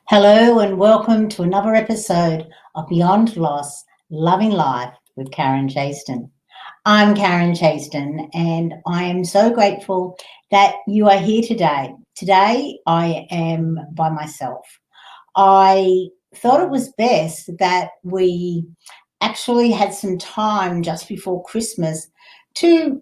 Hello and welcome to another episode of Beyond Loss, Loving Life with Karen Chaston. I'm Karen Chaston and I am so grateful that you are here today. Today I am by myself. I thought it was best that we actually had some time just before Christmas to,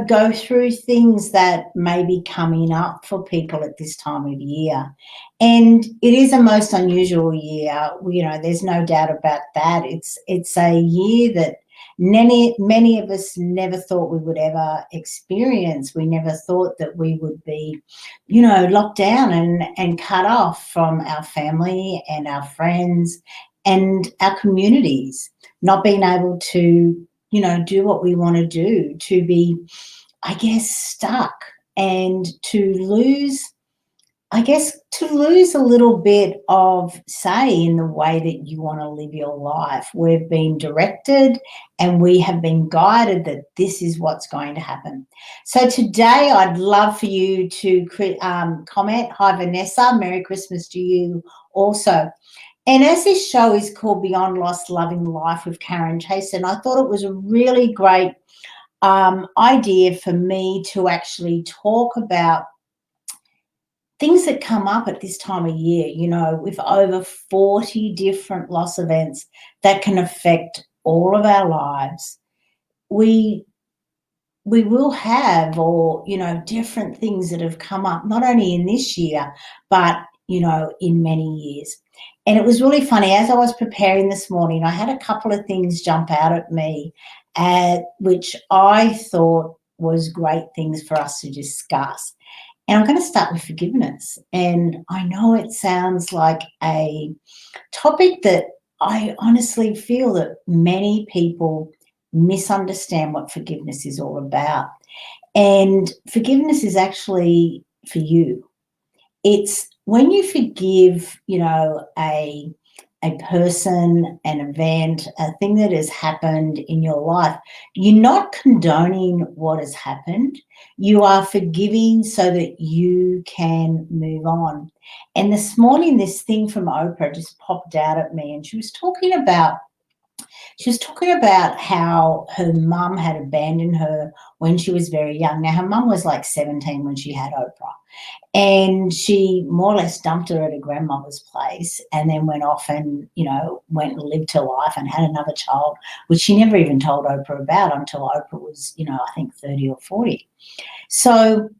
go through things that may be coming up for people at this time of year. And it is a most unusual year. There's no doubt about that. It's a year that many of us never thought we would ever experience. We never thought that we would be, locked down and cut off from our family and our friends and our communities, not being able to, do what we want to do, to be, I guess, stuck and to lose a little bit of say in the way that you want to live your life. We've been directed and we have been guided that this is what's going to happen. So today I'd love for you to comment. Hi, Vanessa. Merry Christmas to you also. And as this show is called Beyond Loss, Loving Life with Karen Chaston, I thought it was a really great idea for me to actually talk about things that come up at this time of year, with over 40 different loss events that can affect all of our lives. We will have, different things that have come up, not only in this year, but, in many years. And it was really funny. As I was preparing this morning, I had a couple of things jump out at me, which I thought was great things for us to discuss. And I'm going to start with forgiveness. And I know it sounds like a topic that I honestly feel that many people misunderstand what forgiveness is all about. And forgiveness is actually for you. It's when you forgive, a person, an event, a thing that has happened in your life, you're not condoning what has happened. You are forgiving so that you can move on. And this morning, this thing from Oprah just popped out at me, and she was talking about how her mum had abandoned her when she was very young. Now, her mum was like 17 when she had Oprah. And she more or less dumped her at her grandmother's place and then went off and, went and lived her life and had another child, which she never even told Oprah about until Oprah was, I think 30 or 40. So,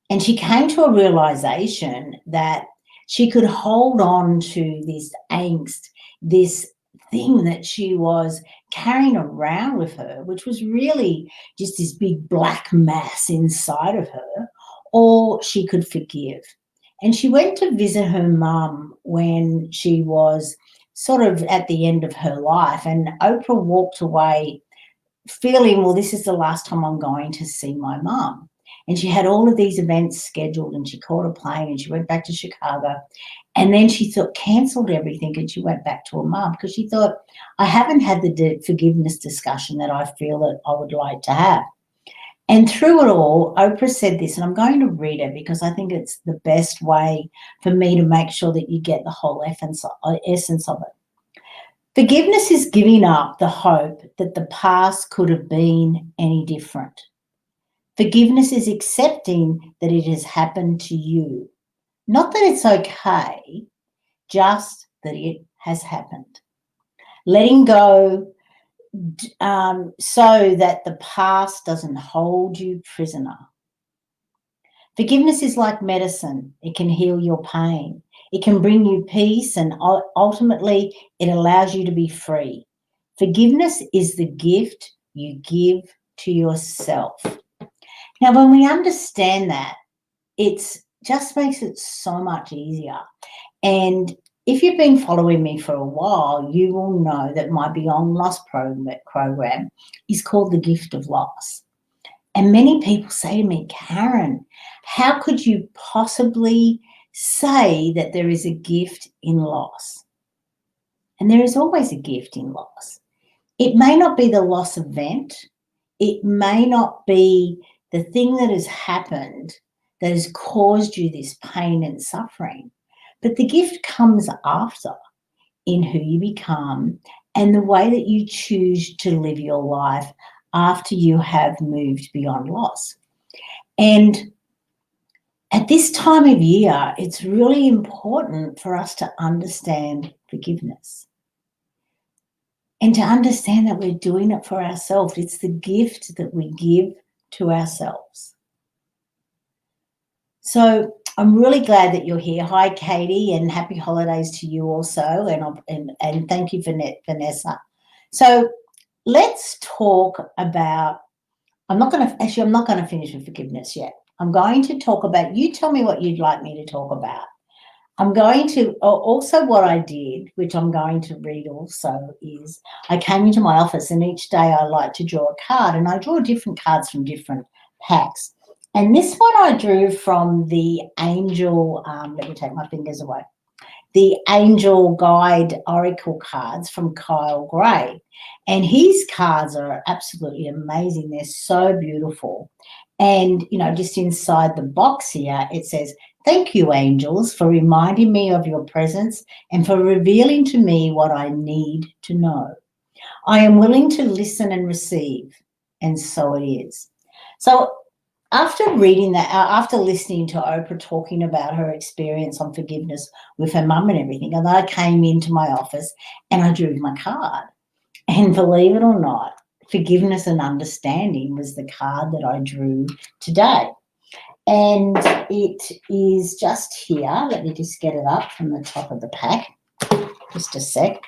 and she came to a realization that she could hold on to this angst, this thing that she was carrying around with her, which was really just this big black mass inside of her, or she could forgive. And she went to visit her mum when she was sort of at the end of her life, and Oprah walked away feeling, well, this is the last time I'm going to see my mum. And she had all of these events scheduled, and she caught a plane and she went back to Chicago. And then she cancelled everything, and she went back to her mum because she thought, I haven't had the forgiveness discussion that I feel that I would like to have. And through it all, Oprah said this, and I'm going to read it because I think it's the best way for me to make sure that you get the whole essence of it. Forgiveness is giving up the hope that the past could have been any different. Forgiveness is accepting that it has happened to you. Not that it's okay, just that it has happened. Letting go so that the past doesn't hold you prisoner. Forgiveness is like medicine. It can heal your pain. It can bring you peace, and ultimately it allows you to be free. Forgiveness is the gift you give to yourself. Now, when we understand that, it just makes it so much easier. And if you've been following me for a while, you will know that my Beyond Loss program is called The Gift of Loss. And many people say to me, Karen, how could you possibly say that there is a gift in loss? And there is always a gift in loss. It may not be the loss event. It may not be the thing that has happened that has caused you this pain and suffering. But the gift comes after, in who you become and the way that you choose to live your life after you have moved beyond loss. And at this time of year, it's really important for us to understand forgiveness and to understand that we're doing it for ourselves. It's the gift that we give to ourselves. So I'm really glad that you're here. Hi, Katie, and happy holidays to you also. And thank you, Vanessa. So let's talk about, I'm not going to finish with forgiveness yet. I'm going to talk about, you tell me what you'd like me to talk about. I'm going to, also what I did, which I'm going to read also, is I came into my office and each day I like to draw a card, and I draw different cards from different packs. And this one I drew from the Angel, let me take my fingers away, the Angel Guide Oracle cards from Kyle Gray. And his cards are absolutely amazing. They're so beautiful. And, you know, just inside the box here, it says, "Thank you, angels, for reminding me of your presence and for revealing to me what I need to know. I am willing to listen and receive." And so it is. So after reading that, after listening to Oprah talking about her experience on forgiveness with her mum and everything, and I came into my office and I drew my card. And believe it or not, forgiveness and understanding was the card that I drew today. And it is just here. Let me just get it up from the top of the pack. Just a sec.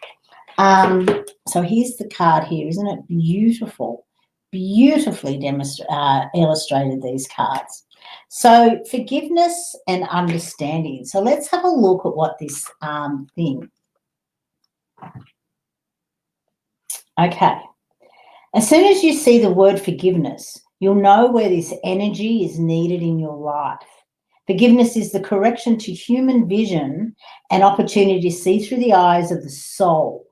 So here's the card here. Isn't it beautiful? Beautifully illustrated, these cards. So forgiveness and understanding. So let's have a look at what this thing. Okay. As soon as you see the word forgiveness, you'll know where this energy is needed in your life. Forgiveness is the correction to human vision and opportunity to see through the eyes of the soul.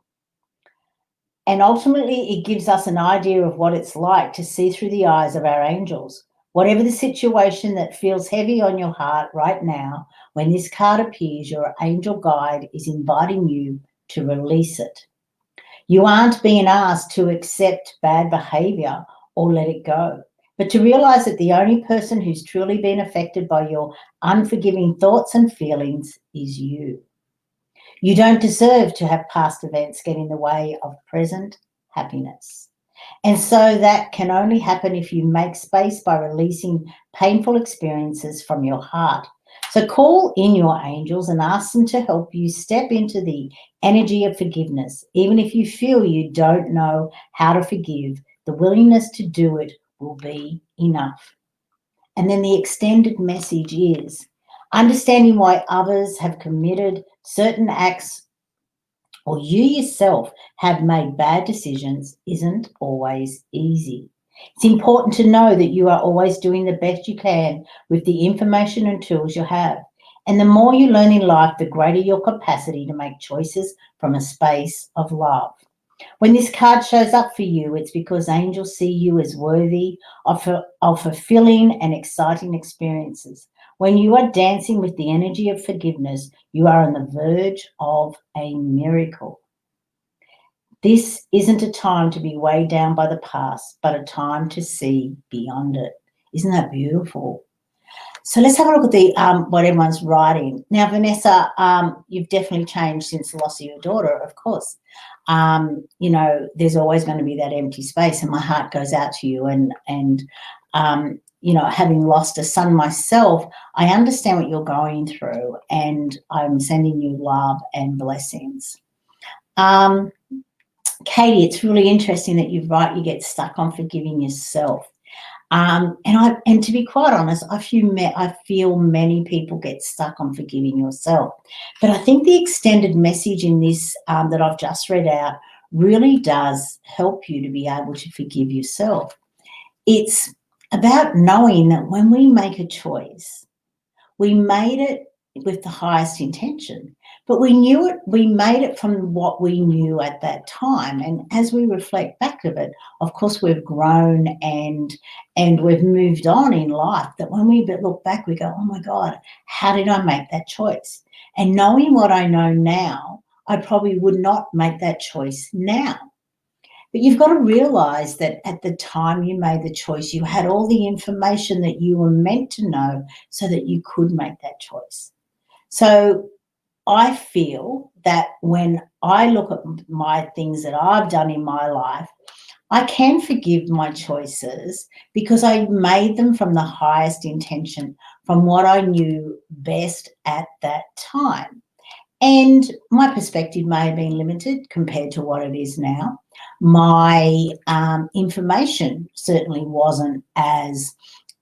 And ultimately, it gives us an idea of what it's like to see through the eyes of our angels. Whatever the situation that feels heavy on your heart right now, when this card appears, your angel guide is inviting you to release it. You aren't being asked to accept bad behavior or let it go, but to realize that the only person who's truly been affected by your unforgiving thoughts and feelings is you. You don't deserve to have past events get in the way of present happiness. And so that can only happen if you make space by releasing painful experiences from your heart. So call in your angels and ask them to help you step into the energy of forgiveness. Even if you feel you don't know how to forgive, the willingness to do it will be enough. And then the extended message is understanding why others have committed certain acts or you yourself have made bad decisions isn't always easy. It's important to know that you are always doing the best you can with the information and tools you have. And the more you learn in life, the greater your capacity to make choices from a space of love. When this card shows up for you, it's because angels see you as worthy of fulfilling and exciting experiences. When you are dancing with the energy of forgiveness, you are on the verge of a miracle. This isn't a time to be weighed down by the past, but a time to see beyond it. Isn't that beautiful? So let's have a look at the what everyone's writing. Now, Vanessa, you've definitely changed since the loss of your daughter, of course. You know, there's always going to be that empty space, and my heart goes out to you. And you know, having lost a son myself, I understand what you're going through, and I'm sending you love and blessings. Katie, it's really interesting that you get stuck on forgiving yourself. And to be quite honest, I feel many people get stuck on forgiving yourself. But I think the extended message in this that I've just read out really does help you to be able to forgive yourself. It's about knowing that when we make a choice, we made it with the highest intention. But we knew it, we made it from what we knew at that time. And as we reflect back of it, of course, we've grown and we've moved on in life, that when we look back, we go, oh my God, how did I make that choice? And knowing what I know now, I probably would not make that choice now. But you've got to realize that at the time you made the choice, you had all the information that you were meant to know so that you could make that choice. So I feel that when I look at my things that I've done in my life, I can forgive my choices because I made them from the highest intention, from what I knew best at that time. And my perspective may have been limited compared to what it is now. My information certainly wasn't as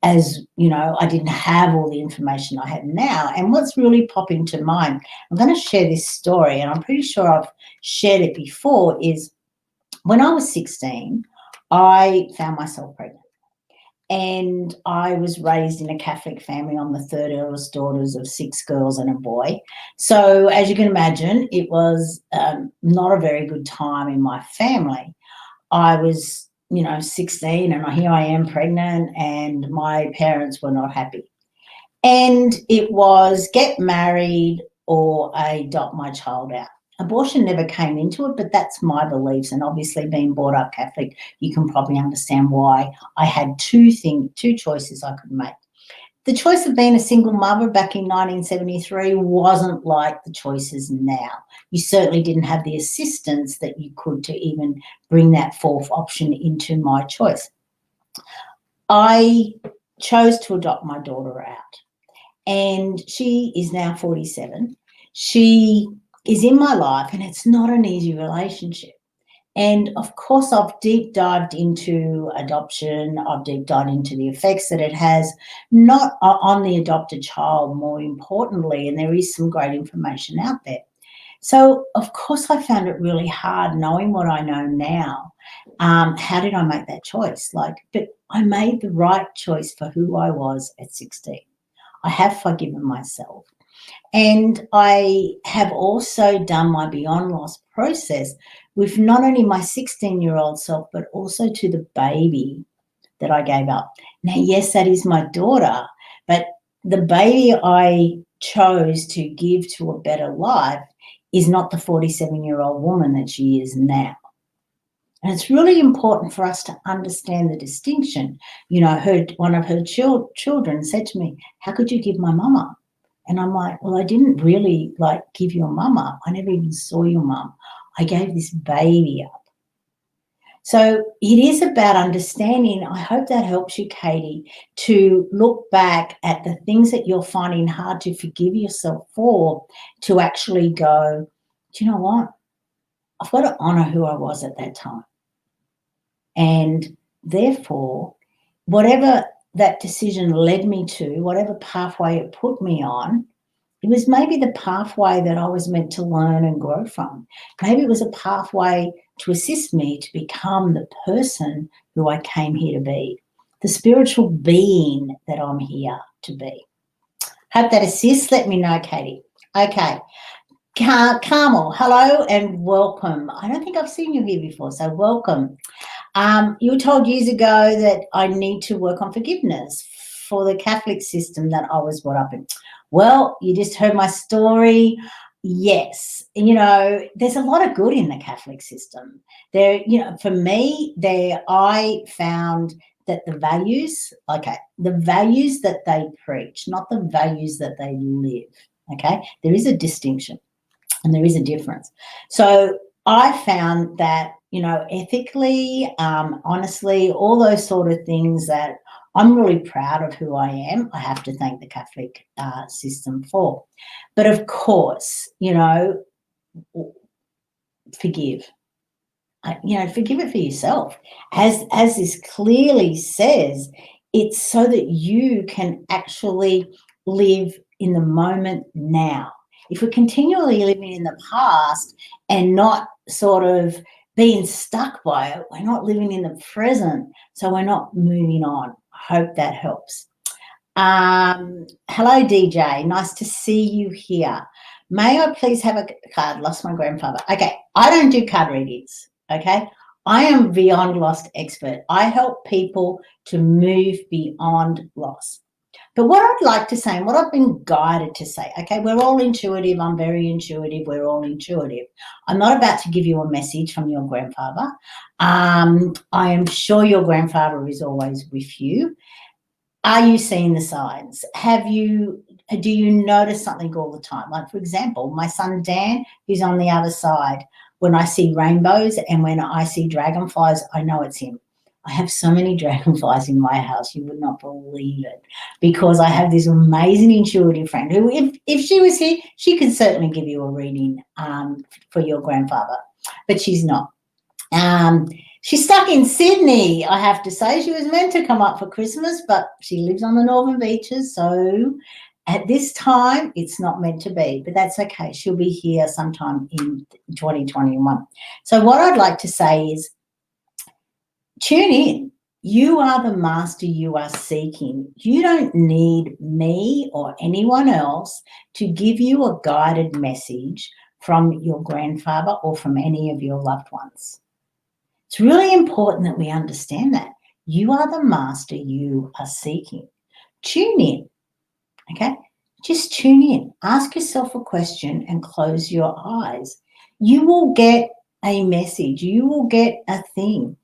I didn't have all the information I have now. And what's really popping to mind, I'm going to share this story, and I'm pretty sure I've shared it before, is when I was 16, I found myself pregnant. And I was raised in a Catholic family. I'm the third eldest daughters of 6 girls and a boy. So as you can imagine, it was not a very good time in my family. I was, 16, and here I am pregnant, and my parents were not happy. And it was get married or adopt my child out. Abortion never came into it, but that's my beliefs. And obviously being brought up Catholic, you can probably understand why I had two choices I could make. The choice of being a single mother back in 1973 wasn't like the choices now. You certainly didn't have the assistance that you could to even bring that fourth option into my choice. I chose to adopt my daughter out, and she is now 47. She is in my life, and it's not an easy relationship. And of course, I've deep dived into adoption. I've deep dived into the effects that it has, not on the adopted child, more importantly, and there is some great information out there. So, of course, I found it really hard knowing what I know now. How did I make that choice? But I made the right choice for who I was at 16. I have forgiven myself. And I have also done my beyond loss process with not only my 16-year-old self, but also to the baby that I gave up. Now, yes, that is my daughter, but the baby I chose to give to a better life is not the 47-year-old woman that she is now. And it's really important for us to understand the distinction. One of her children said to me, how could you give my mama? And I'm like, well, I didn't really give your mum up. I never even saw your mum. I gave this baby up. So it is about understanding. I hope that helps you, Katie, to look back at the things that you're finding hard to forgive yourself for, to actually go, do you know what? I've got to honor who I was at that time. And therefore, whatever that decision led me to, whatever pathway it put me on, it was maybe the pathway that I was meant to learn and grow from. Maybe it was a pathway to assist me to become the person who I came here to be, the spiritual being that I'm here to be. Hope that assists. Let me know, Katie. Okay. Carmel, hello and welcome. I don't think I've seen you here before, so welcome. You were told years ago that I need to work on forgiveness for the Catholic system that I was brought up in. Well, you just heard my story. Yes, there's a lot of good in the Catholic system. For me, I found that the values that they preach, not the values that they live, okay? There is a distinction and there is a difference. So I found that, ethically, honestly, all those sort of things that I'm really proud of who I am. I have to thank the Catholic system for. But of course, forgive. Forgive it for yourself. As this clearly says, it's so that you can actually live in the moment now. If we're continually living in the past and not sort of being stuck by it, we're not living in the present, so we're not moving on. I hope that helps. Hello, DJ. Nice to see you here. May I please have a card? Lost my grandfather. Okay, I don't do card readings. Okay, I am beyond lost expert. I help people to move beyond loss. But what I'd like to say, and what I've been guided to say, okay, we're all intuitive. I'm very intuitive. We're all intuitive. I'm not about to give you a message from your grandfather. I am sure your grandfather is always with you. Are you seeing the signs? Do you notice something all the time? Like, for example, my son Dan, who's on the other side, when I see rainbows and when I see dragonflies, I know it's him. I have so many dragonflies in my house, you would not believe it, because I have this amazing intuitive friend who, if she was here, she could certainly give you a reading for your grandfather, but she's not. She's stuck in Sydney, I have to say. She was meant to come up for Christmas, but she lives on the Northern Beaches, so at this time, it's not meant to be, but that's okay. She'll be here sometime in 2021. So what I'd like to say is tune in. You are the master you are seeking. You don't need me or anyone else to give you a guided message from your grandfather or from any of your loved ones. It's really important that we understand that. You are the master you are seeking. Tune in, okay? Just tune in. Ask yourself a question and close your eyes. You will get a message. You will get a thing.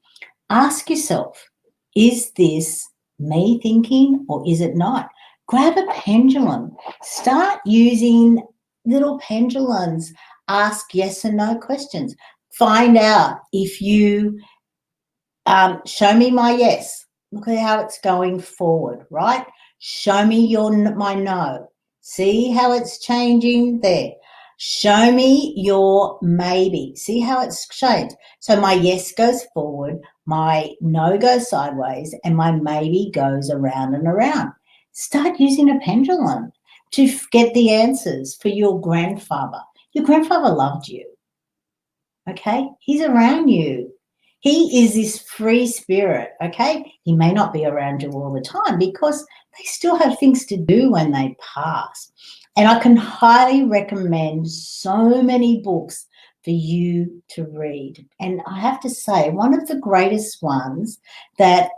Ask yourself, is this me thinking or is it not? Grab a pendulum. Start using little pendulums. Ask yes and no questions. Find out if you show me my yes. Look at how it's going forward, right? Show me my no. See how it's changing there. Show me your maybe. See how it's changed. So my yes goes forward, my no goes sideways, and my maybe goes around and around. Start using a pendulum to get the answers for your grandfather. Your grandfather loved you. Okay? He's around you. He is this free spirit, okay? He may not be around you all the time because they still have things to do when they pass. And I can highly recommend so many books for you to read. And I have to say, one of the greatest ones that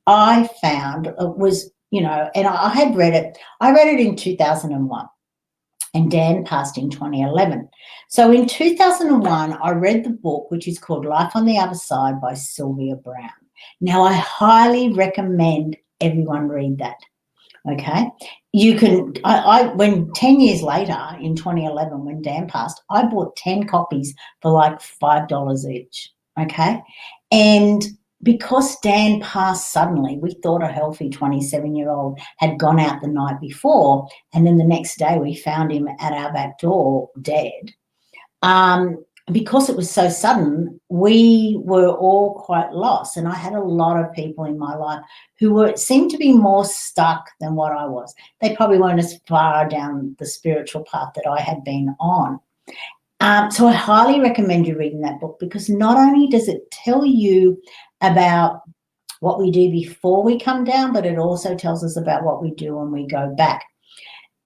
I found was, and I had read it. I read it in 2001. And Dan passed in 2011. So in 2001, I read the book, which is called Life on the Other Side by Sylvia Browne. Now, I highly recommend everyone read that, okay? You can, when 10 years later, in 2011, when Dan passed, I bought 10 copies for like $5 each, okay? And because Dan passed suddenly, we thought a healthy 27-year-old had gone out the night before, and then the next day we found him at our back door dead. Because it was so sudden, we were all quite lost, and I had a lot of people in my life who seemed to be more stuck than what I was. They probably weren't as far down the spiritual path that I had been on. So I highly recommend you reading that book, because not only does it tell you about what we do before we come down, but it also tells us about what we do when we go back.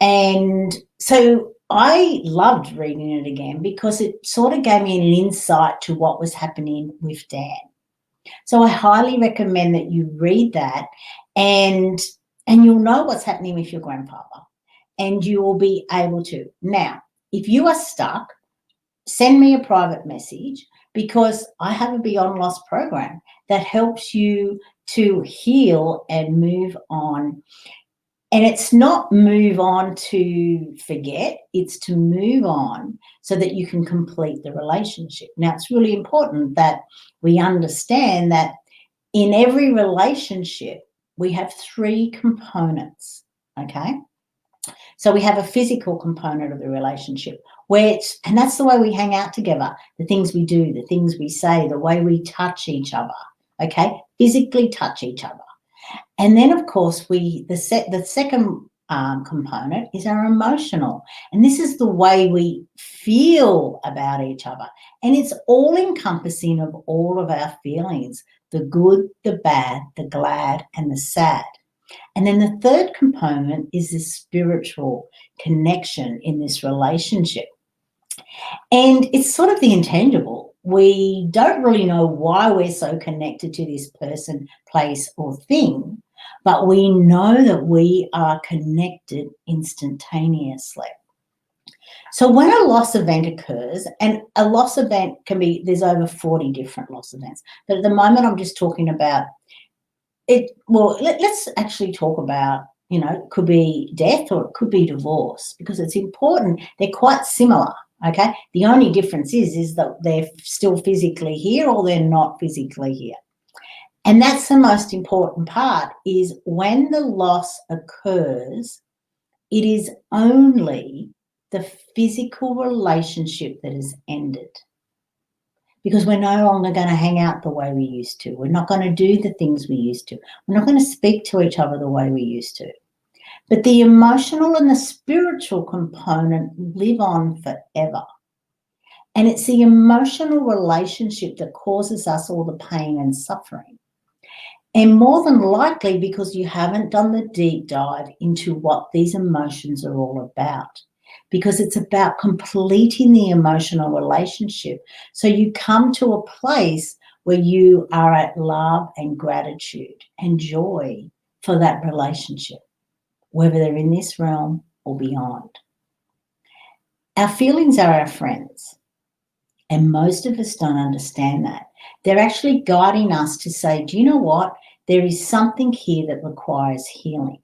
And so I loved reading it again because it sort of gave me an insight to what was happening with Dan. So I highly recommend that you read that, and you'll know what's happening with your grandfather, and you will be able to. Now, if you are stuck, send me a private message, because I have a Beyond Loss program that helps you to heal and move on. And it's not move on to forget, it's to move on so that you can complete the relationship. Now, it's really important that we understand that in every relationship, we have 3 components, okay? So we have a physical component of the relationship, and that's the way we hang out together, the things we do, the things we say, the way we touch each other, okay? Physically touch each other. And then, of course, the second component is our emotional. And this is the way we feel about each other. And it's all encompassing of all of our feelings, the good, the bad, the glad, and the sad. And then the third component is the spiritual connection in this relationship. And it's sort of the intangible. We don't really know why we're so connected to this person, place, or thing, but we know that we are connected instantaneously. So when a loss event occurs, and a loss event can be, there's over 40 different loss events, but at the moment I'm just talking about it. Well, let's actually talk about, it could be death or it could be divorce, because it's important. They're quite similar, okay? The only difference is that they're still physically here or they're not physically here. And that's the most important part, is when the loss occurs, it is only the physical relationship that has ended, because we're no longer going to hang out the way we used to. We're not going to do the things we used to. We're not going to speak to each other the way we used to. But the emotional and the spiritual component live on forever. And it's the emotional relationship that causes us all the pain and suffering. And more than likely because you haven't done the deep dive into what these emotions are all about, because it's about completing the emotional relationship. So you come to a place where you are at love and gratitude and joy for that relationship, whether they're in this realm or beyond. Our feelings are our friends, and most of us don't understand that. They're actually guiding us to say, do you know what? There is something here that requires healing.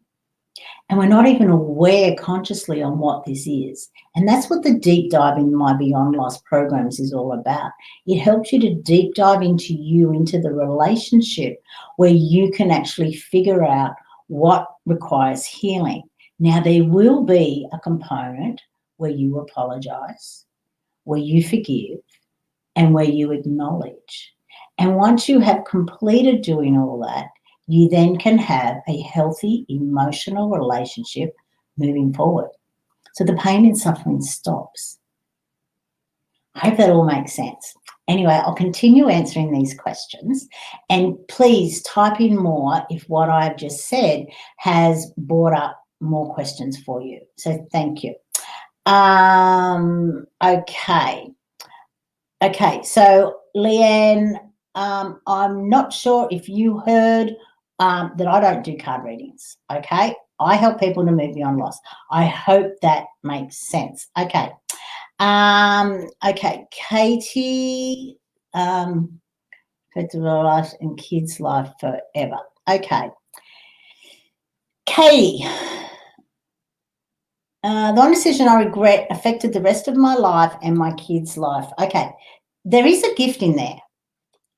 And we're not even aware consciously on what this is. And that's what the deep dive in my Beyond Loss programs is all about. It helps you to deep dive into you, into the relationship, where you can actually figure out what requires healing. Now, there will be a component where you apologize, where you forgive, and where you acknowledge. And once you have completed doing all that, you then can have a healthy emotional relationship moving forward. So the pain and suffering stops. I hope that all makes sense. Anyway, I'll continue answering these questions, and please type in more if what I've just said has brought up more questions for you. So thank you. Okay, so Leanne, I'm not sure if you heard that I don't do card readings, okay? I help people to move beyond loss. I hope that makes sense. Okay. Okay, Katie, federal life and kids' life forever. Okay. Katie, the one decision I regret affected the rest of my life and my kids' life. Okay, there is a gift in there,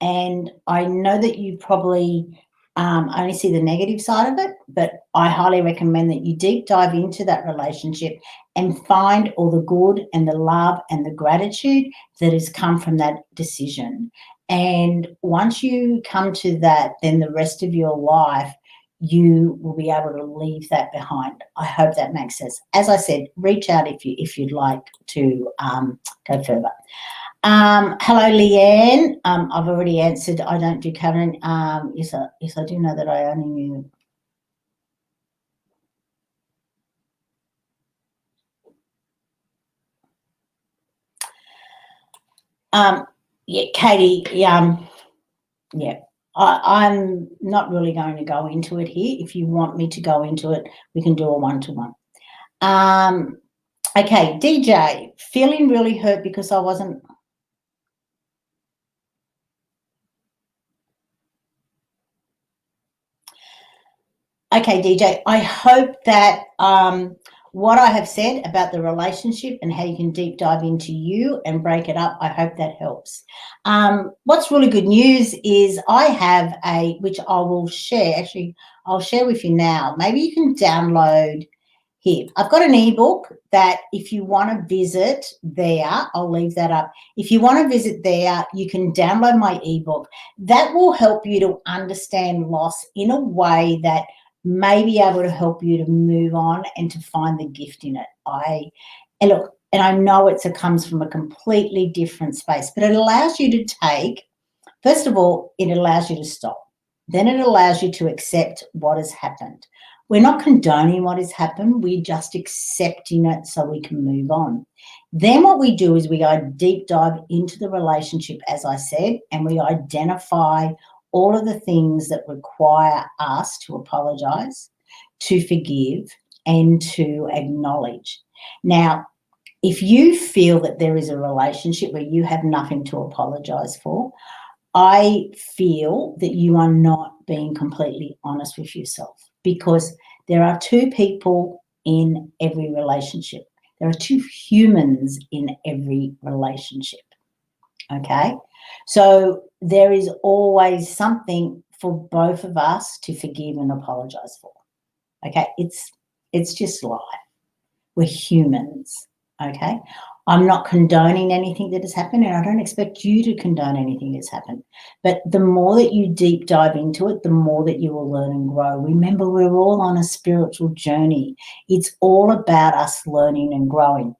and I know that you probably only see the negative side of it, but I highly recommend that you deep dive into that relationship and find all the good and the love and the gratitude that has come from that decision. And once you come to that, then the rest of your life, you will be able to leave that behind. I hope that makes sense. As I said, reach out if you'd like to go further. Hello, Leanne. I've already answered. I don't do covenant. Yes, I do know that I only knew. Yeah, Katie. Yeah. I'm not really going to go into it here. If you want me to go into it, we can do a one-to-one. Okay, DJ, feeling really hurt because I wasn't. Okay, DJ, I hope that what I have said about the relationship and how you can deep dive into you and break it up, I hope that helps. What's really good news is I have which I will share, actually, I'll share with you now. Maybe you can download here. I've got an ebook that if you want to visit there, I'll leave that up. If you want to visit there, you can download my ebook. That will help you to understand loss in a way that may be able to help you to move on and to find the gift in it. And I know it comes from a completely different space, but it allows you to take, first of all, it allows you to stop. Then it allows you to accept what has happened. We're not condoning what has happened. We're just accepting it so we can move on. Then what we do is we go deep dive into the relationship, as I said, and we identify all of the things that require us to apologize, to forgive, and to acknowledge. Now, if you feel that there is a relationship where you have nothing to apologize for, I feel that you are not being completely honest with yourself, because there are two people in every relationship. There are two humans in every relationship. Okay? So there is always something for both of us to forgive and apologize for. Okay? It's just life. We're humans. Okay? I'm not condoning anything that has happened, and I don't expect you to condone anything that's happened. But the more that you deep dive into it, the more that you will learn and grow. Remember, we're all on a spiritual journey. It's all about us learning and growing,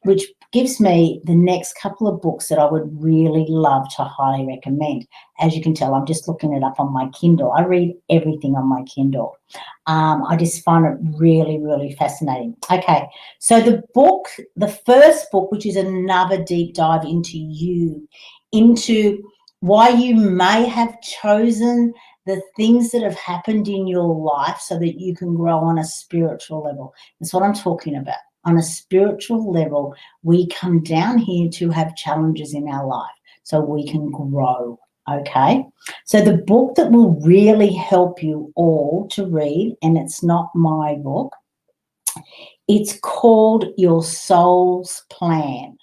which gives me the next couple of books that I would really love to highly recommend. As you can tell, I'm just looking it up on my Kindle. I read everything on my Kindle. I just find it really, really fascinating. Okay, so the first book, which is another deep dive into you, into why you may have chosen the things that have happened in your life so that you can grow on a spiritual level. That's what I'm talking about. On a spiritual level, we come down here to have challenges in our life so we can grow, okay? So the book that will really help you all to read, and it's not my book, it's called Your Soul's Plan,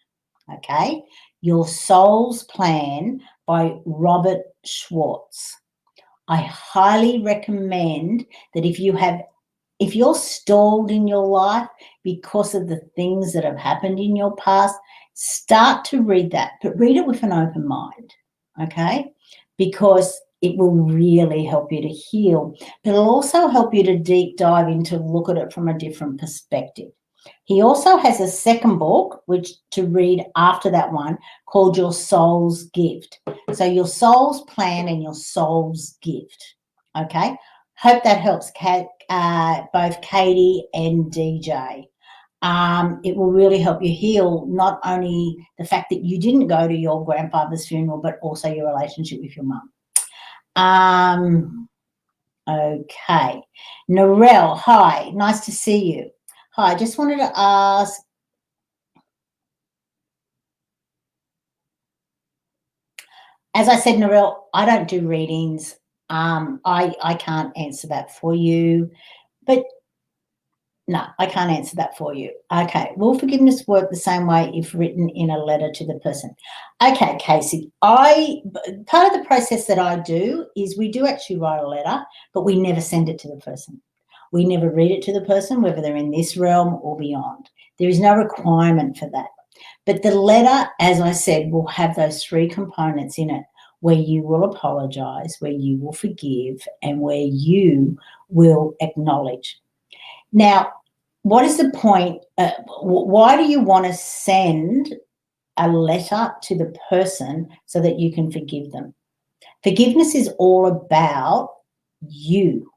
okay? Your Soul's Plan by Robert Schwartz. I highly recommend that if you're stalled in your life because of the things that have happened in your past, start to read that, but read it with an open mind, okay? Because it will really help you to heal, but it'll also help you to deep dive into look at it from a different perspective. He also has a second book, which to read after that one, called Your Soul's Gift. So Your Soul's Plan and Your Soul's Gift, okay? Hope that helps both Katie and DJ. It will really help you heal not only the fact that you didn't go to your grandfather's funeral, but also your relationship with your mum. Okay. Narelle, hi, nice to see you. Hi, I just wanted to ask, as I said, Narelle, I don't do readings. I can't answer that for you, but no, I can't answer that for you. Okay, will forgiveness work the same way if written in a letter to the person? Okay, Casey, part of the process that I do is we do actually write a letter, but we never send it to the person. We never read it to the person, whether they're in this realm or beyond. There is no requirement for that. But the letter, as I said, will have those three components in it, where you will apologize, where you will forgive, and where you will acknowledge. Now, what is the point? Why do you want to send a letter to the person so that you can forgive them? Forgiveness is all about you,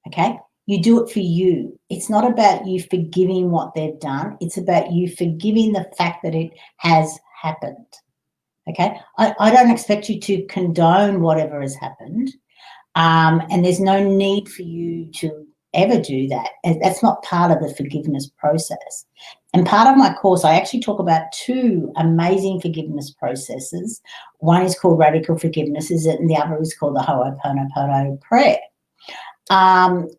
okay? You do it for you. It's not about you forgiving what they've done. It's about you forgiving the fact that it has happened, okay? I don't expect you to condone whatever has happened, and there's no need for you to ever do that. That's not part of the forgiveness process. And part of my course, I actually talk about two amazing forgiveness processes. One is called radical forgiveness, and the other is called the Ho'oponopono prayer,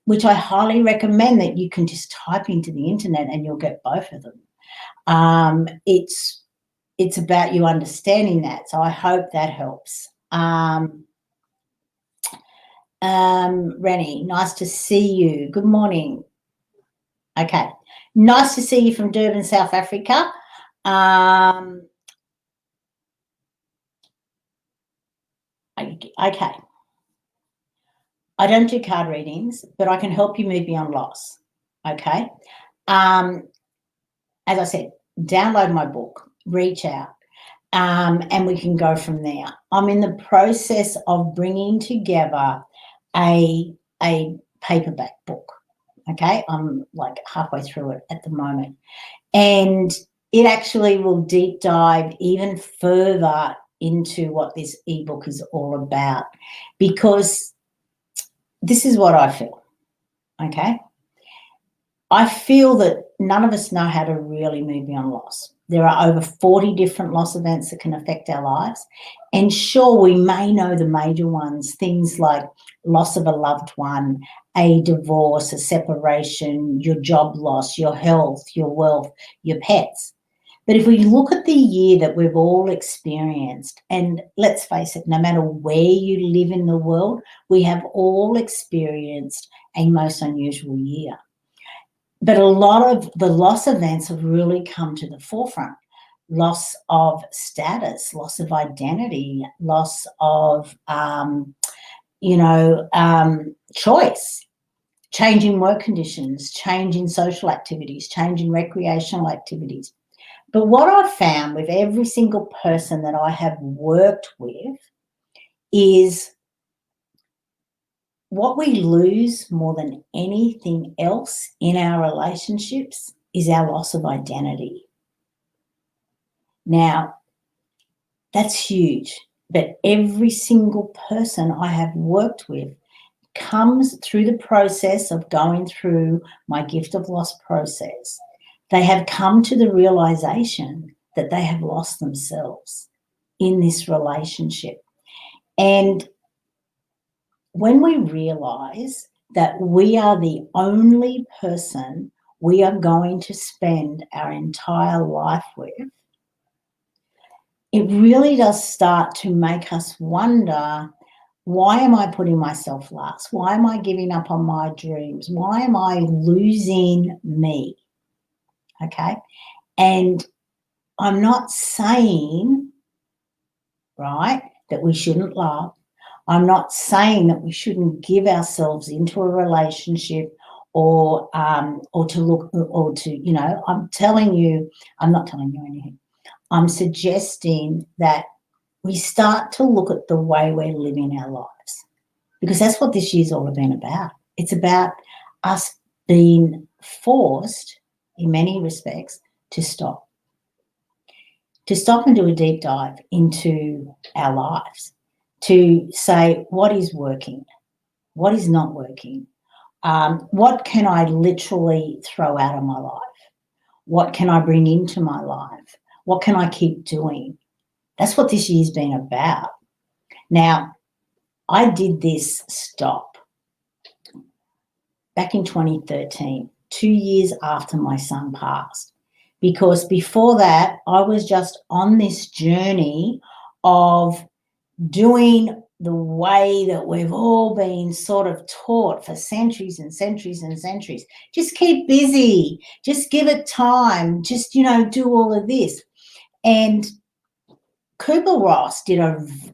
which I highly recommend that you can just type into the internet and you'll get both of them. It's about you understanding that. So I hope that helps. Rennie, nice to see you. Good morning. Okay, nice to see you from Durban, South Africa. Okay. I don't do card readings, but I can help you move beyond loss. Okay. As I said, download my book, reach out. and we can go from there. I'm in the process of bringing together a paperback book. Okay, I'm like halfway through it at the moment, and it actually will deep dive even further into what this ebook is all about, because this is what I feel. Okay, I feel that none of us know how to really move beyond loss. There are over 40 different loss events that can affect our lives. And sure, we may know the major ones, things like loss of a loved one, a divorce, a separation, your job loss, your health, your wealth, your pets. But if we look at the year that we've all experienced, and let's face it, no matter where you live in the world, we have all experienced a most unusual year. But a lot of the loss events have really come to the forefront. Loss of status, loss of identity, loss of, choice, change in work conditions, change in social activities, change in recreational activities. But what I've found with every single person that I have worked with is what we lose more than anything else in our relationships is our loss of identity. Now, that's huge, but every single person I have worked with comes through the process of going through my gift of loss process. They have come to the realization that they have lost themselves in this relationship. And when we realize that we are the only person we are going to spend our entire life with, it really does start to make us wonder, why am I putting myself last? Why am I giving up on my dreams? Why am I losing me? Okay. And I'm not saying, right, that we shouldn't love. I'm not saying that we shouldn't give ourselves into a relationship or to look or to, I'm telling you, I'm not telling you anything. I'm suggesting that we start to look at the way we're living our lives, because that's what this year's all been about. It's about us being forced, in many respects, to stop and do a deep dive into our lives, to say what is working, what is not working, what can I literally throw out of my life, what can I bring into my life, what can I keep doing. That's what this year's been about. Now, I did this stop back in 2013, 2 years after my son passed, because before that, I was just on this journey of doing the way that we've all been sort of taught for centuries and centuries and centuries. Just keep busy, just give it time, just, do all of this. And Kubler-Ross did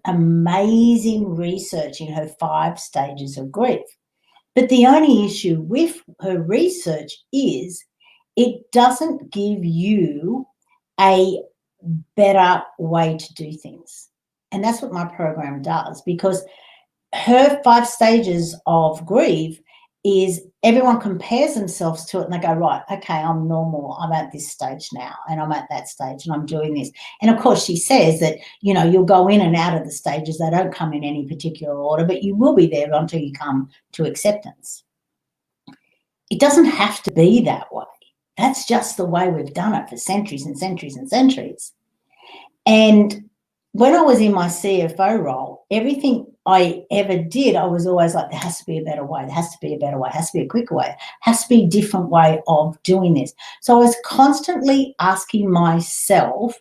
amazing research in her 5 stages of grief. But the only issue with her research is it doesn't give you a better way to do things. And that's what my program does, because her 5 stages of grief is everyone compares themselves to it and they go, right, okay, I'm normal. I'm at this stage now and I'm at that stage and I'm doing this. And of course she says that, you'll go in and out of the stages. They don't come in any particular order, but you will be there until you come to acceptance. It doesn't have to be that way. That's just the way we've done it for centuries and centuries and centuries. And when I was in my CFO role, everything I ever did, I was always like, there has to be a better way. There has to be a better way. There has to be a quicker way. There has to be a different way of doing this. So I was constantly asking myself,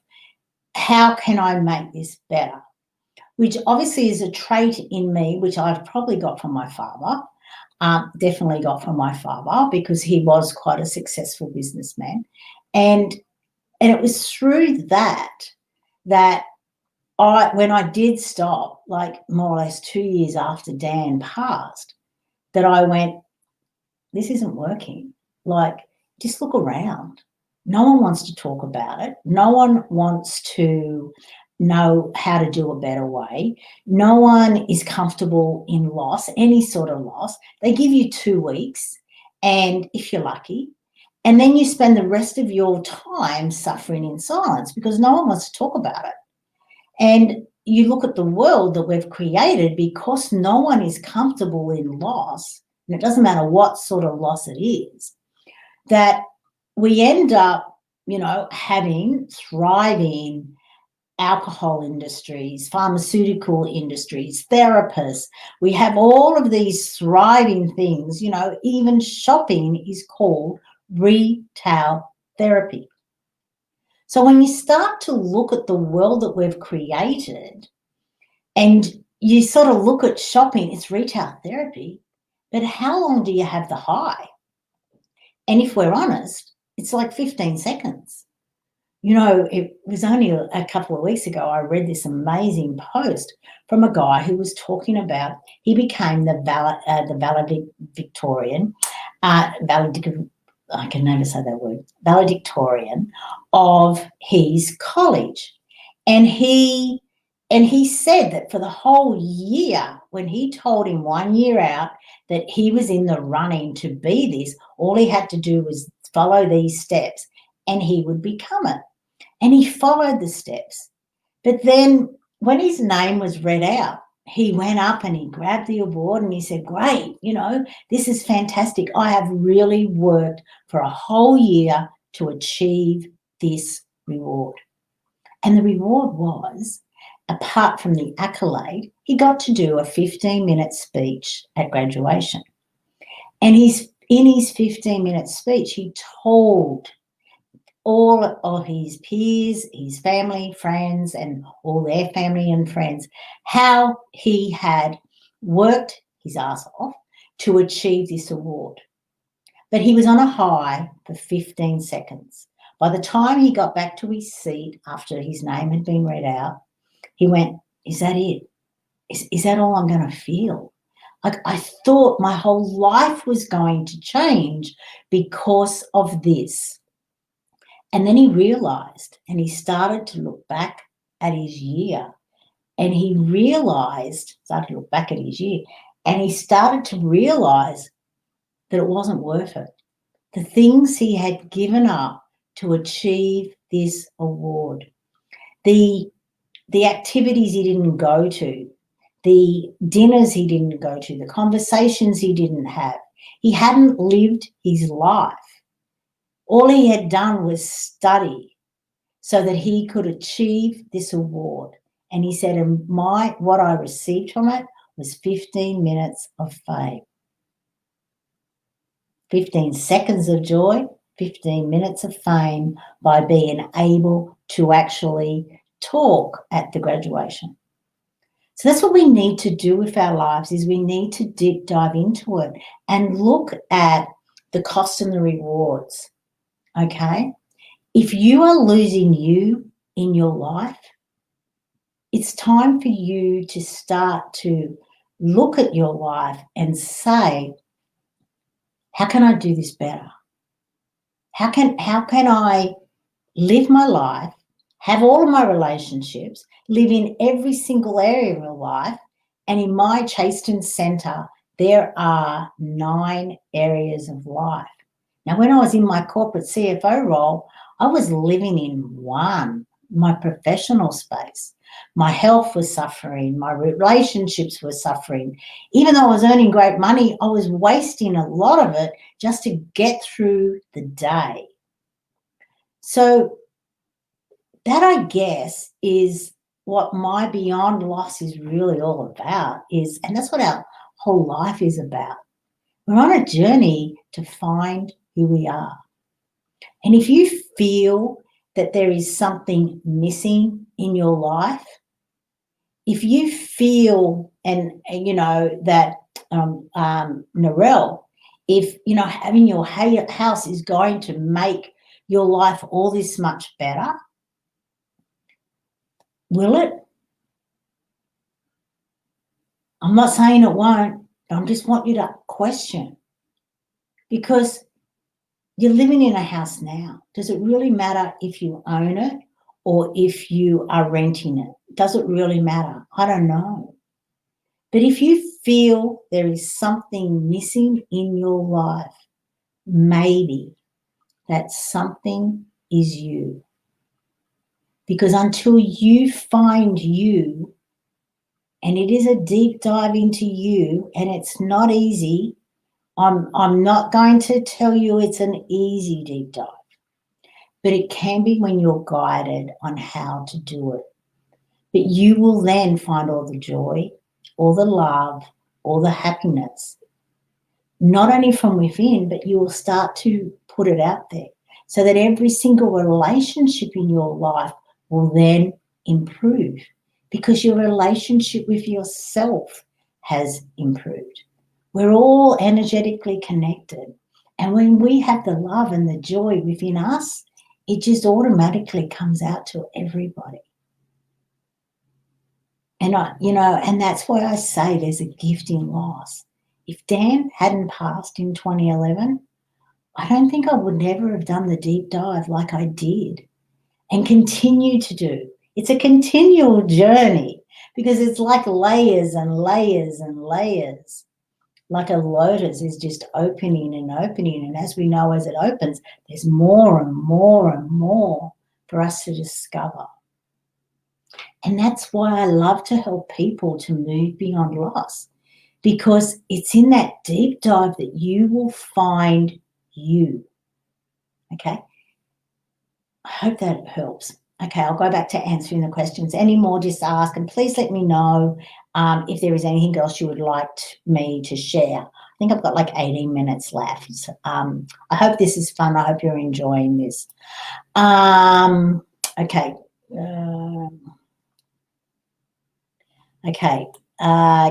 how can I make this better? Which obviously is a trait in me, which I've probably got from my father. Definitely got from my father, because he was quite a successful businessman. And it was through that when I did stop, like more or less 2 years after Dan passed, that I went, this isn't working. Like, just look around. No one wants to talk about it. No one wants to know how to do a better way. No one is comfortable in loss, any sort of loss. They give you 2 weeks, and if you're lucky, and then you spend the rest of your time suffering in silence because no one wants to talk about it. And you look at the world that we've created because no one is comfortable in loss, and it doesn't matter what sort of loss it is, that we end up, having thriving alcohol industries, pharmaceutical industries, therapists. We have all of these thriving things, even shopping is called retail therapy. So when you start to look at the world that we've created and you sort of look at shopping, it's retail therapy, but how long do you have the high? And if we're honest, it's like 15 seconds. It was only a couple of weeks ago, I read this amazing post from a guy who was talking about, he became the valedictorian, I can never say that word, valedictorian of his college. And he said that for the whole year, when he told him 1 year out that he was in the running to be this, all he had to do was follow these steps and he would become it. And he followed the steps. But then when his name was read out, he went up and he grabbed the award and he said, great, this is fantastic. I have really worked for a whole year to achieve this reward. And the reward was, apart from the accolade, he got to do a 15-minute speech at graduation. And in his 15-minute speech, he told all of his peers, his family, friends, and all their family and friends, how he had worked his ass off to achieve this award. But he was on a high for 15 seconds. By the time he got back to his seat after his name had been read out, he went, is that it? Is that all I'm going to feel? Like, I thought my whole life was going to change because of this. And then he realized, and he started to look back at his year, and he started to look back at his year, and he started to realize that it wasn't worth it. The things he had given up to achieve this award, the activities he didn't go to, the dinners he didn't go to, the conversations he didn't have, he hadn't lived his life. All he had done was study so that he could achieve this award. And he said, and what I received from it was 15 minutes of fame. 15 seconds of joy, 15 minutes of fame by being able to actually talk at the graduation. So that's what we need to do with our lives, is we need to dive into it and look at the cost and the rewards. Okay, if you are losing you in your life, it's time for you to start to look at your life and say, how can I do this better? How can I live my life, have all of my relationships, live in every single area of my life? And in my Chaston Centre, there are 9 areas of life. Now, when I was in my corporate CFO role, I was living in one, my professional space. My health was suffering. My relationships were suffering. Even though I was earning great money, I was wasting a lot of it just to get through the day. So that, I guess, is what my Beyond Loss is really all about, and that's what our whole life is about. We're on a journey to find who we are. And if you feel that there is something missing in your life, if you feel, and that Narelle, if having your house is going to make your life all this much better, will it? I'm not saying it won't. I just want you to question, because you're living in a house now. Does it really matter if you own it or if you are renting it. Does it really matter? I don't know. But if you feel there is something missing in your life, maybe that something is you. Because until you find you, and it is a deep dive into you, and it's not easy, I'm not going to tell you it's an easy deep dive, but it can be when you're guided on how to do it. But you will then find all the joy, all the love, all the happiness, not only from within, but you will start to put it out there so that every single relationship in your life will then improve because your relationship with yourself has improved. We're all energetically connected. And when we have the love and the joy within us, it just automatically comes out to everybody. And and that's why I say there's a gift in loss. If Dan hadn't passed in 2011, I don't think I would never have done the deep dive like I did and continue to do. It's a continual journey because it's like layers and layers and layers. Like a lotus is just opening and opening. And as we know, as it opens, there's more and more and more for us to discover. And that's why I love to help people to move beyond loss, because it's in that deep dive that you will find you. Okay. I hope that helps. Okay, I'll go back to answering the questions. Any more, just ask, and please let me know if there is anything else you would like me to share. I think I've got like 18 minutes left. I hope this is fun. I hope you're enjoying this. Okay. Okay,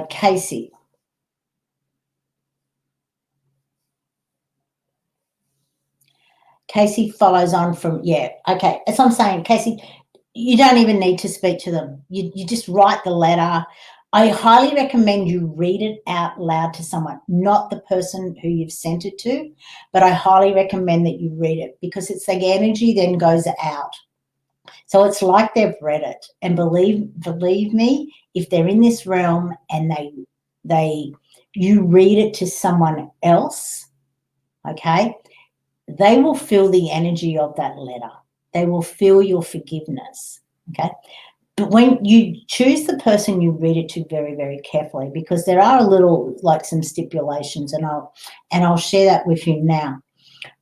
Casey. Casey follows on from, yeah, okay. As I'm saying, Casey, you don't even need to speak to them. You just write the letter. I highly recommend you read it out loud to someone, not the person who you've sent it to, but I highly recommend that you read it because it's like energy then goes out. So it's like they've read it. And believe me, if they're in this realm and you read it to someone else, okay, they will feel the energy of that letter. They will feel your forgiveness, okay? But when you choose the person you read it to very, very carefully, because there are a little, like some stipulations, and I'll share that with you now.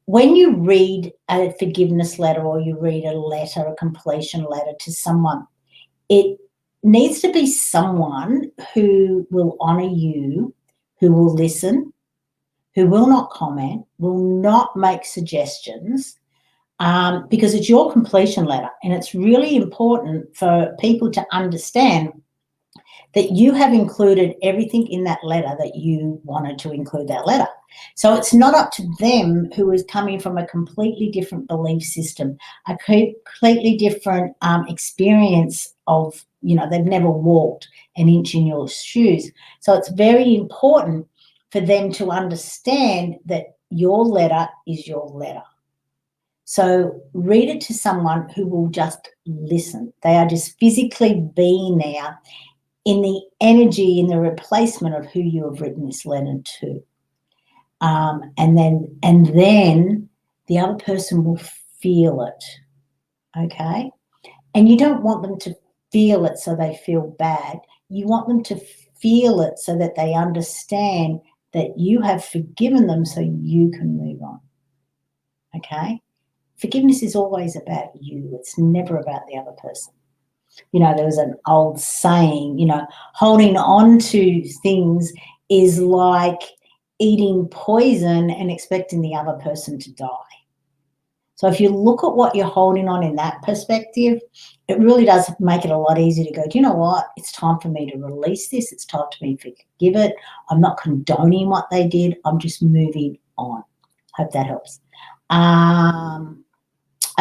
When you read a forgiveness letter or you read a letter, a completion letter to someone, it needs to be someone who will honor you, who will listen, who will not comment, will not make suggestions, because it's your completion letter. And it's really important for people to understand that you have included everything in that letter that you wanted to include that letter. So it's not up to them, who is coming from a completely different belief system, a completely different experience of, they've never walked an inch in your shoes. So it's very important for them to understand that your letter is your letter. So read it to someone who will just listen. They are just physically being there in the energy, in the replacement of who you have written this letter to. And then the other person will feel it, okay? And you don't want them to feel it so they feel bad. You want them to feel it so that they understand that you have forgiven them so you can move on, okay? Forgiveness is always about you. It's never about the other person. There was an old saying, holding on to things is like eating poison and expecting the other person to die. So if you look at what you're holding on in that perspective, it really does make it a lot easier to go, do you know what? It's time for me to release this. It's time for me to forgive it. I'm not condoning what they did. I'm just moving on. Hope that helps.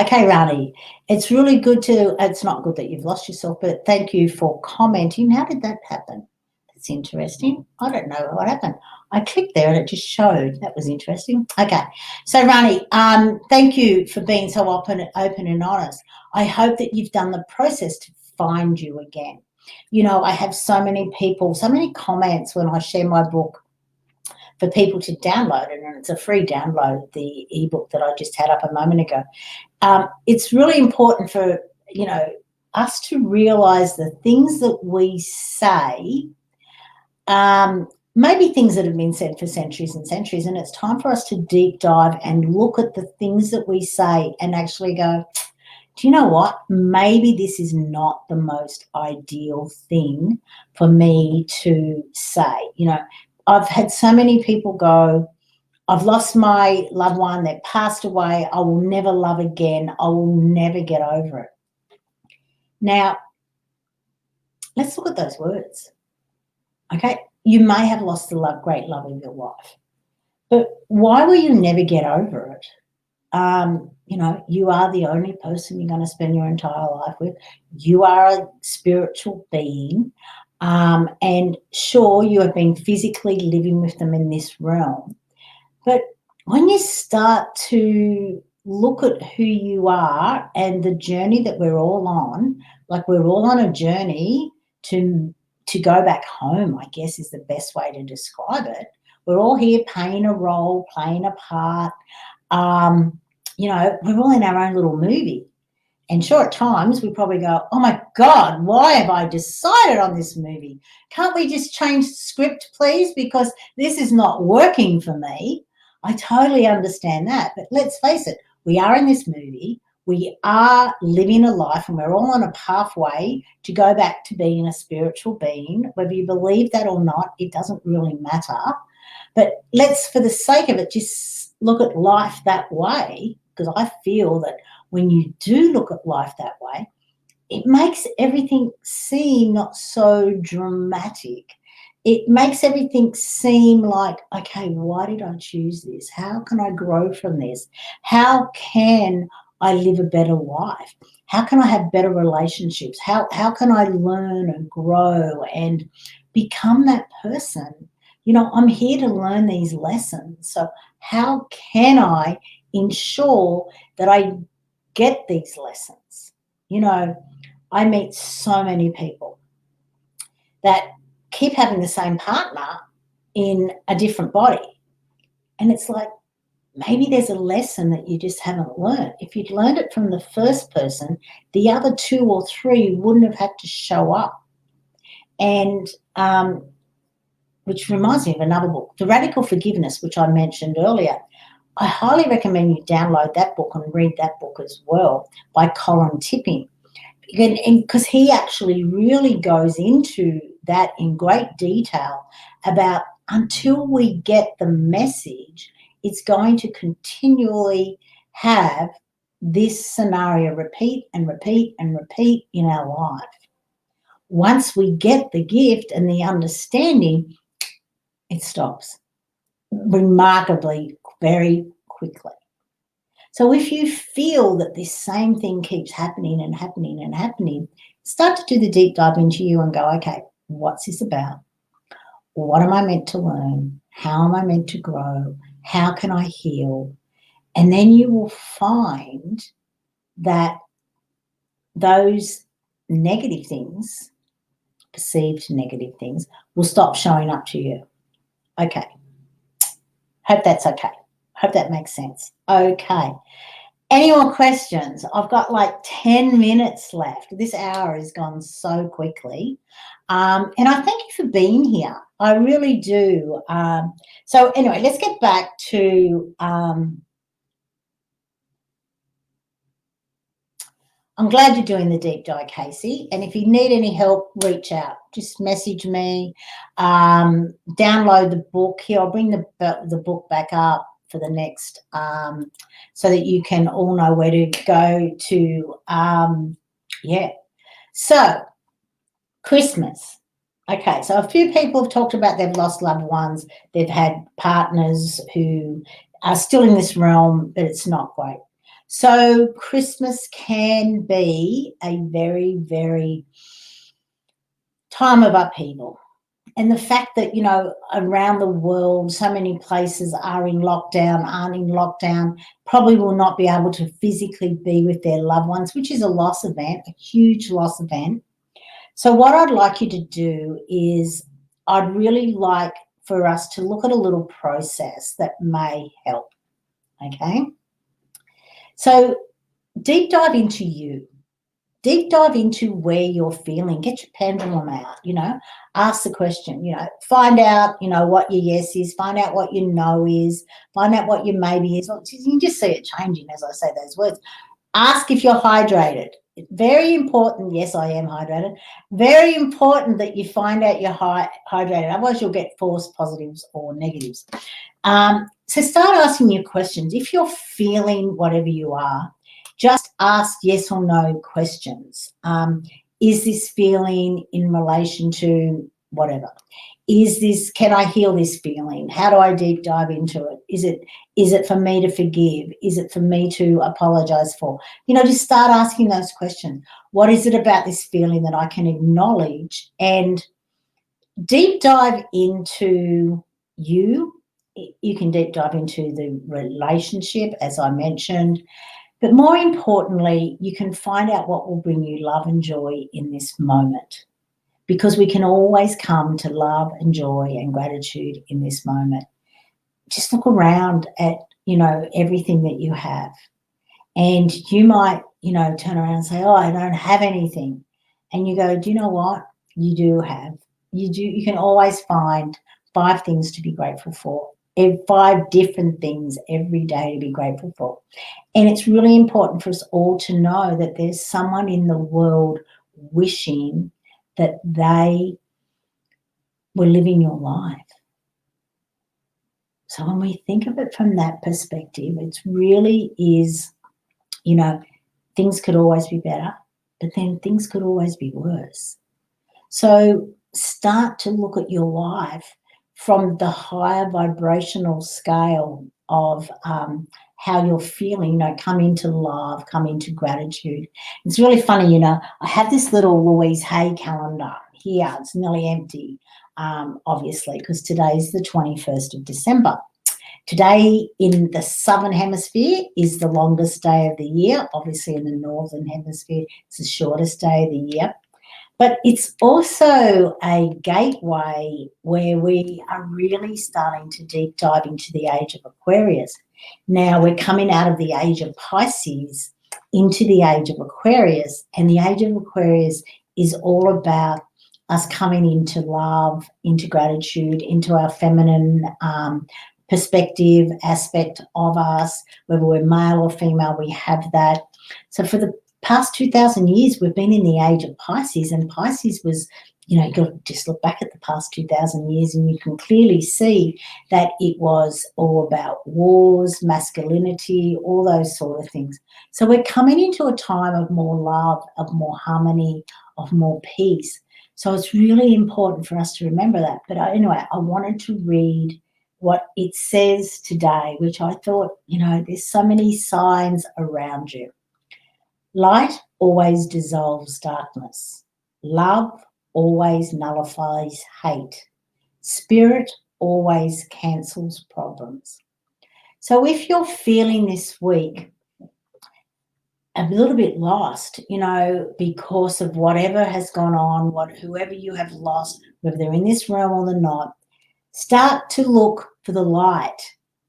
Okay, Rani, it's really good it's not good that you've lost yourself, but thank you for commenting. How did that happen? That's interesting. I don't know what happened. I clicked there and it just showed. That was interesting. Okay, so Rani, thank you for being so open and honest. I hope that you've done the process to find you again. You know, I have so many people, so many comments when I share my book for people to download it, and it's a free download, the ebook that I just had up a moment ago. It's really important for, you know, us to realize the things that we say, maybe things that have been said for centuries and centuries, and it's time for us to deep dive and look at the things that we say and actually go, do you know what? Maybe this is not the most ideal thing for me to say. You know, I've had so many people go, I've lost my loved one, they've passed away, I will never love again, I will never get over it. Now, let's look at those words. Okay, you may have lost the great love of your life, but why will you never get over it? You know, you are the only person you're going to spend your entire life with. You are a spiritual being. And sure, you have been physically living with them in this realm. But when you start to look at who you are and the journey that we're all on, like we're all on a journey to go back home, I guess is the best way to describe it. We're all here playing a role, playing a part. You know, we're all in our own little movie. And sure, at times we probably go, oh my God, why have I decided on this movie? Can't we just change the script, please? Because this is not working for me. I totally understand that. But let's face it, we are in this movie. We are living a life, and we're all on a pathway to go back to being a spiritual being. Whether you believe that or not, it doesn't really matter. But let's, for the sake of it, just look at life that way, because I feel that when you do look at life that way, it makes everything seem not so dramatic. It makes everything seem like, okay, why did I choose this? How can I grow from this? How can I live a better life? How can I have better relationships? How can I learn and grow and become that person? You know, I'm here to learn these lessons. So how can I ensure that I get these lessons? You know, I meet so many people that keep having the same partner in a different body. And it's like, maybe there's a lesson that you just haven't learned. If you'd learned it from the first person, the other 2 or 3 wouldn't have had to show up. And which reminds me of another book, The Radical Forgiveness, which I mentioned earlier. I highly recommend you download that book and read that book as well, by Colin Tipping. Because he actually really goes into that in great detail about, until we get the message, it's going to continually have this scenario repeat and repeat and repeat in our life. Once we get the gift and the understanding, it stops remarkably very quickly. So if you feel that this same thing keeps happening and happening and happening, start to do the deep dive into you and go, okay, what's this about? What am I meant to learn? How am I meant to grow? How can I heal? And then you will find that those negative things, perceived negative things, will stop showing up to you. Okay. Hope that's okay. Hope that makes sense. Okay. Any more questions? I've got like 10 minutes left. This hour has gone so quickly. And I thank you for being here. I really do. So anyway, let's get back to, I'm glad you're doing the deep dive, Casey. And if you need any help, reach out. Just message me. Download the book. Here, I'll bring the book back up for the next, so that you can all know where to go to. Yeah. So Christmas. Okay, so a few people have talked about they've lost loved ones. They've had partners who are still in this realm, but it's not great. So Christmas can be a very, very time of upheaval. And the fact that, around the world, so many places are in lockdown, aren't in lockdown, probably will not be able to physically be with their loved ones, which is a loss event, a huge loss event. So what I'd like you to do is I'd really like for us to look at a little process that may help, okay? So deep dive into you. Deep dive into where you're feeling. Get your pendulum out, ask the question, find out, what your yes is, find out what your no is, find out what your maybe is. You can just see it changing as I say those words. Ask if you're hydrated. Very important. Yes, I am hydrated. Very important that you find out you're hydrated. Otherwise, you'll get false positives or negatives. So start asking your questions. If you're feeling whatever you are, just ask yes or no questions. Is this feeling in relation to whatever? Can I heal this feeling? How do I deep dive into it? Is it for me to forgive? Is it for me to apologize for? Just start asking those questions. What is it about this feeling that I can acknowledge and deep dive into you? You can deep dive into the relationship, as I mentioned. But more importantly, you can find out what will bring you love and joy in this moment, because we can always come to love and joy and gratitude in this moment. Just look around at, everything that you have. And you might, turn around and say, oh, I don't have anything. And you go, do you know what? You do have. You can always find 5 things to be grateful for. 5 different things every day to be grateful for. And it's really important for us all to know that there's someone in the world wishing that they were living your life. So when we think of it from that perspective, it really is, things could always be better, but then things could always be worse. So start to look at your life from the higher vibrational scale of how you're feeling, come into love, come into gratitude. It's really funny, I have this little Louise Hay calendar here. It's nearly empty, obviously, because today's the 21st of December. Today in the Southern Hemisphere is the longest day of the year. Obviously in the Northern Hemisphere, it's the shortest day of the year. But it's also a gateway where we are really starting to deep dive into the age of Aquarius. Now we're coming out of the age of Pisces into the age of Aquarius, and the age of Aquarius is all about us coming into love, into gratitude, into our feminine perspective, aspect of us, whether we're male or female, we have that. So for the past 2,000 years, we've been in the age of Pisces, and Pisces was, you got to just look back at the past 2,000 years and you can clearly see that it was all about wars, masculinity, all those sort of things. So we're coming into a time of more love, of more harmony, of more peace. So it's really important for us to remember that. But anyway, I wanted to read what it says today, which I thought, there's so many signs around you. Light always dissolves darkness. Love always nullifies hate. Spirit always cancels problems. So if you're feeling this week a little bit lost, because of whatever has gone on, whoever you have lost, whether they're in this room or they're not, start to look for the light,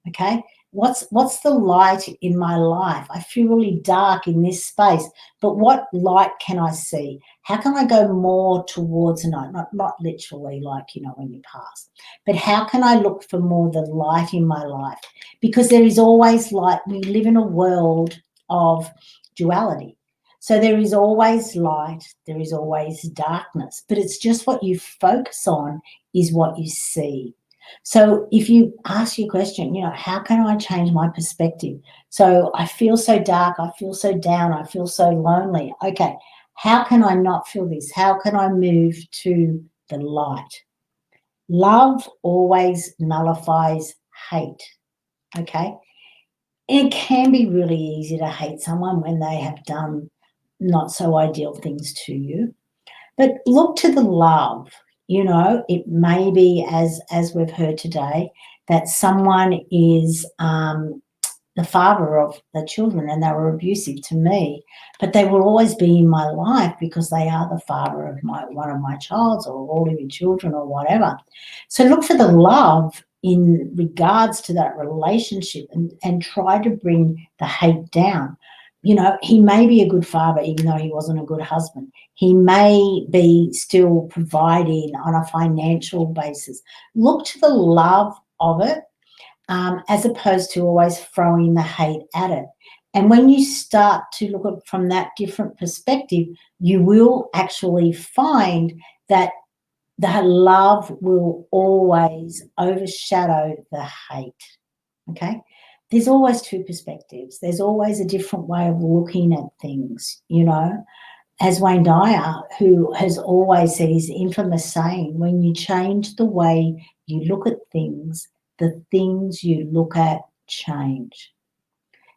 okay? What's the light in my life? I feel really dark in this space, but what light can I see? How can I go more towards the night? Not literally like, when you pass, but how can I look for more the light in my life? Because there is always light. We live in a world of duality. So there is always light, there is always darkness, but it's just what you focus on is what you see. So if you ask your question, how can I change my perspective? So I feel so dark, I feel so down, I feel so lonely. Okay, how can I not feel this? How can I move to the light? Love always nullifies hate, okay? And it can be really easy to hate someone when they have done not so ideal things to you. But look to the love. It may be, as we've heard today, that someone is the father of the children and they were abusive to me, but they will always be in my life because they are the father of one of my child's or all of your children or whatever. So look for the love in regards to that relationship and try to bring the hate down. He may be a good father even though he wasn't a good husband. He may be still providing on a financial basis. Look to the love of it, as opposed to always throwing the hate at it. And when you start to look at it from that different perspective, you will actually find that the love will always overshadow the hate, okay? There's always two perspectives. There's always a different way of looking at things, As Wayne Dyer, who has always said his infamous saying, when you change the way you look at things, the things you look at change.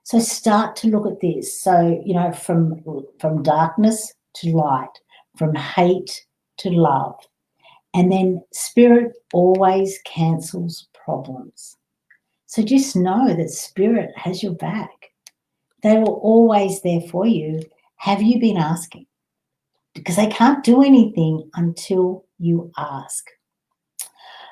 So start to look at this. So, from darkness to light, from hate to love. And then spirit always cancels problems. So just know that spirit has your back. They were always there for you. Have you been asking? Because they can't do anything until you ask.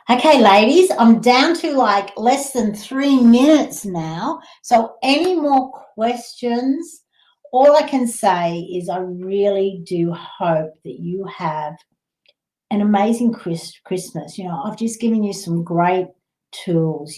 Okay, ladies, I'm down to like less than 3 minutes now. So any more questions? All I can say is I really do hope that you have an amazing Christmas. I've just given you some great tools.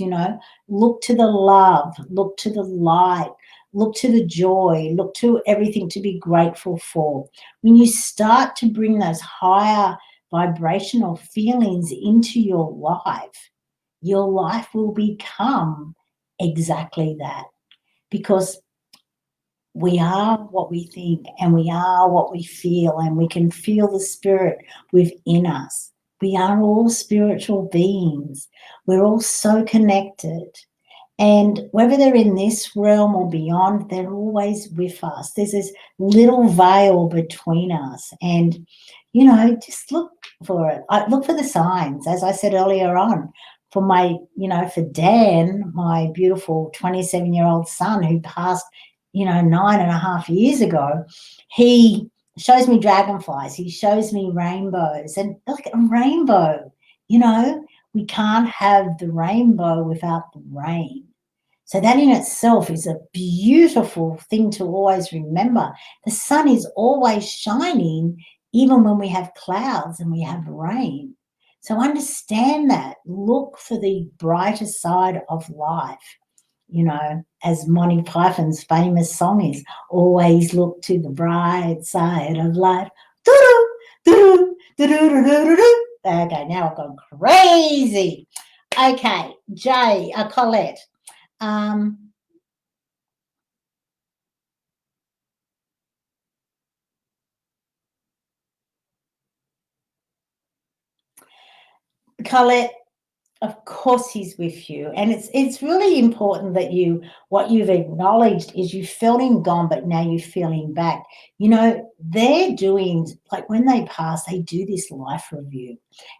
Look to the love, look to the light, look to the joy, look to everything to be grateful for. When you start to bring those higher vibrational feelings into your life will become exactly that, because we are what we think and we are what we feel, and we can feel the spirit within us. We are all spiritual beings. We're all so connected. And whether they're in this realm or beyond, they're always with us. There's this little veil between us. And, just look for it. Look for the signs, as I said earlier on. For for Dan, my beautiful 27-year-old son who passed 9.5 years ago, he shows me dragonflies, he shows me rainbows, and look at a rainbow. We can't have the rainbow without the rain. So that in itself is a beautiful thing to always remember. The sun is always shining, even when we have clouds and we have rain. So understand that. Look for the brighter side of life. As Monty Python's famous song is, always look to the bright side of life. Doo-doo, doo-doo, doo-doo, doo-doo. Okay, now I've gone crazy. Okay, Colette. Colette, of course he's with you, and it's really important that what you've acknowledged is you felt him gone, but now you feel him back. They're doing, like, when they pass, they do this life review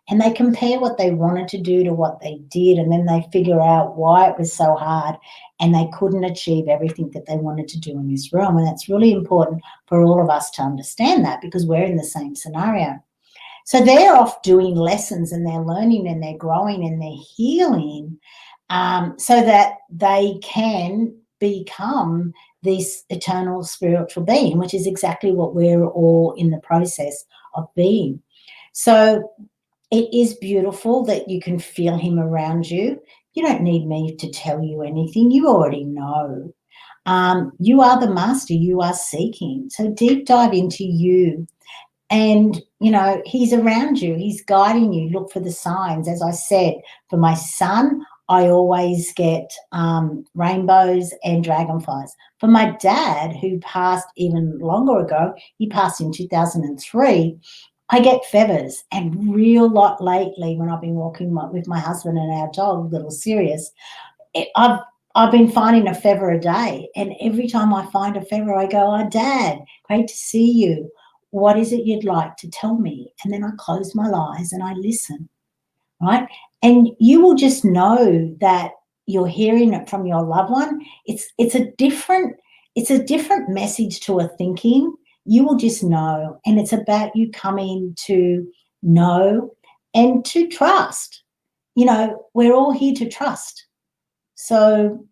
and they compare what they wanted to do to what they did, and then they figure out why it was so hard and they couldn't achieve everything that they wanted to do in this realm. And that's really important for all of us to understand that, because we're in the same scenario. So they're off doing lessons and they're learning and they're growing and they're healing, so that they can become this eternal spiritual being, which is exactly what we're all in the process of being. So it is beautiful that you can feel him around you. You don't need me to tell you anything. You already know. You are the master. You are seeking. So deep dive into you. And, he's around you. He's guiding you. Look for the signs. As I said, for my son, I always get rainbows and dragonflies. For my dad, who passed even longer ago, he passed in 2003, I get feathers. And real lot lately, when I've been walking with my husband and our dog, little Sirius, I've been finding a feather a day. And every time I find a feather, I go, "Oh, Dad, great to see you." what is it you'd like to tell me? And then I close my eyes and I listen, right? And you will just know that you're hearing it from your loved one. It's a different message to a thinking. You will just know, and it's about you coming to know and to trust. You know, we're all here to trust. So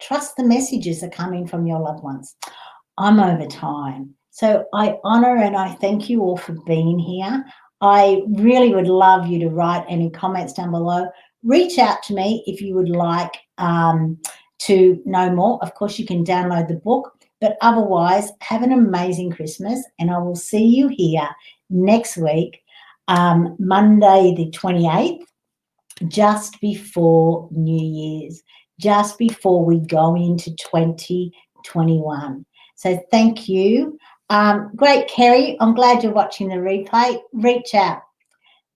trust the messages are coming from your loved ones. I'm over time. So I honor and I thank you all for being here. I really would love you to write any comments down below. Reach out to me if you would like to know more. Of course, you can download the book, but otherwise, have an amazing Christmas, and I will see you here next week, Monday the 28th, just before New Year's, just before we go into 2021. So thank you. Great, Kerry. I'm glad you're watching the replay. Reach out.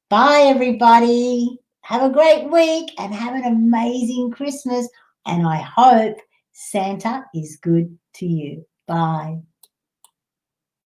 Bye, everybody. Have a great week and have an amazing Christmas. And I hope Santa is good to you. Bye.